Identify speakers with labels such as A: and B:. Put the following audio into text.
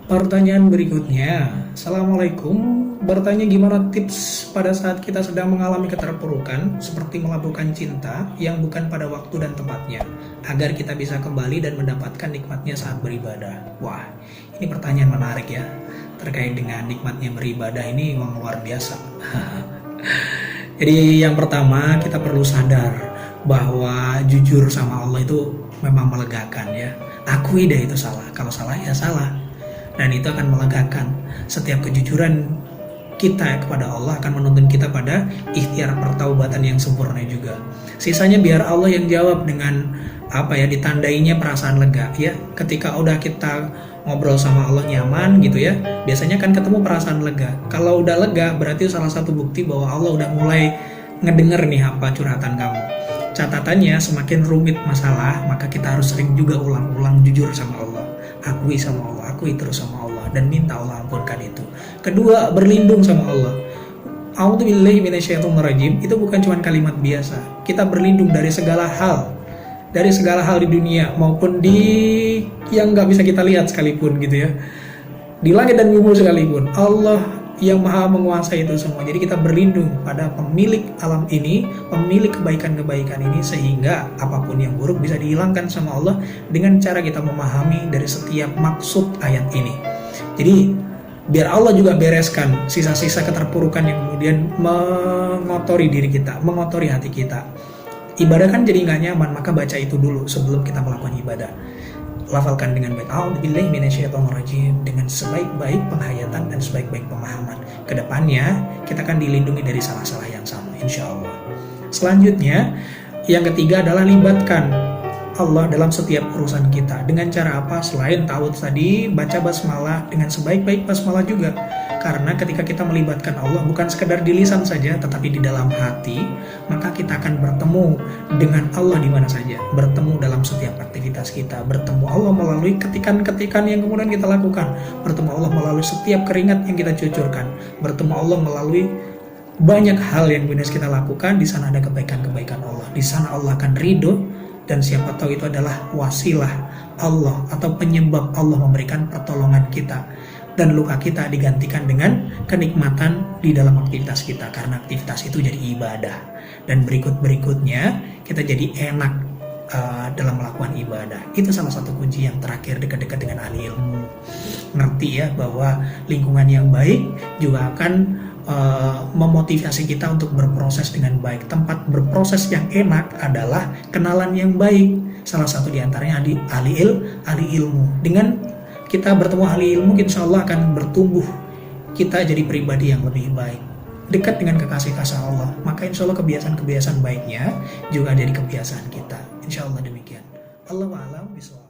A: Pertanyaan berikutnya, Assalamualaikum, bertanya gimana tips pada saat kita sedang mengalami keterpurukan seperti melabuhkan cinta yang bukan pada waktu dan tempatnya, agar kita bisa kembali dan mendapatkan nikmatnya saat beribadah. Wah, ini pertanyaan menarik ya, terkait dengan nikmatnya beribadah ini memang luar biasa. Jadi yang pertama kita perlu sadar bahwa jujur sama Allah itu memang melegakan ya. Akui deh itu salah, kalau salah ya salah. Dan itu akan melegakan. Setiap kejujuran kita kepada Allah akan menuntun kita pada ikhtiar pertaubatan yang sempurna juga. Sisanya biar Allah yang jawab dengan ditandainya perasaan lega ya. Ketika udah kita ngobrol sama Allah nyaman gitu ya, biasanya kan ketemu perasaan lega. Kalau udah lega berarti salah satu bukti bahwa Allah udah mulai ngedenger nih apa curhatan kamu. Catatannya, semakin rumit masalah maka kita harus sering juga ulang-ulang jujur sama Allah, akui sama Allah, akui terus sama Allah, dan minta Allah ampunkan itu. Kedua, berlindung sama Allah. A'udzubillahi minasyaitonirrajim itu bukan cuma kalimat biasa. Kita berlindung dari segala hal, di dunia maupun di yang nggak bisa kita lihat sekalipun gitu ya, di langit dan bumi sekalipun. Allah yang maha menguasai itu semua. Jadi kita berlindung pada pemilik alam ini, pemilik kebaikan-kebaikan ini, sehingga apapun yang buruk bisa dihilangkan sama Allah dengan cara kita memahami dari setiap maksud ayat ini. Jadi biar Allah juga bereskan sisa-sisa keterpurukan yang kemudian mengotori diri kita, mengotori hati kita. Ibadah kan jadi nggak nyaman, maka baca itu dulu sebelum kita melakukan ibadah. Lafalkan dengan baik, a'udzubillahi minasyaitonirrajim, dengan sebaik-baik penghayatan dan sebaik-baik pemahaman. Kedepannya kita akan dilindungi dari salah-salah yang sama, insya Allah. Selanjutnya, yang ketiga adalah libatkan Allah dalam setiap urusan kita. Dengan cara apa? Selain ta'awudz tadi, baca basmalah dengan sebaik-baik basmalah juga. Karena ketika kita melibatkan Allah bukan sekedar di lisan saja, tetapi di dalam hati, maka kita akan bertemu dengan Allah di mana saja. Bertemu dalam setiap aktivitas kita, bertemu Allah melalui ketikan-ketikan yang kemudian kita lakukan, bertemu Allah melalui setiap keringat yang kita cucurkan, bertemu Allah melalui banyak hal yang bisa kita lakukan. Di sana ada kebaikan-kebaikan Allah, di sana Allah akan ridho, dan siapa tahu itu adalah wasilah Allah atau penyebab Allah memberikan pertolongan kita, dan luka kita digantikan dengan kenikmatan di dalam aktivitas kita, karena aktivitas itu jadi ibadah. Dan berikutnya kita jadi enak dalam melakukan ibadah. Itu salah satu kunci yang terakhir, dekat-dekat dengan ahli ilmu. Ngerti ya bahwa lingkungan yang baik juga akan memotivasi kita untuk berproses dengan baik. Tempat berproses yang enak adalah kenalan yang baik. Salah satu diantaranya ahli ilmu. Dengan kita bertemu ahli ilmu, insya Allah akan bertumbuh kita jadi pribadi yang lebih baik, dekat dengan kekasih Allah. Maka insya Allah kebiasaan-kebiasaan baiknya juga jadi kebiasaan kita. Insya Allah demikian. Allahu a'lam bishawab.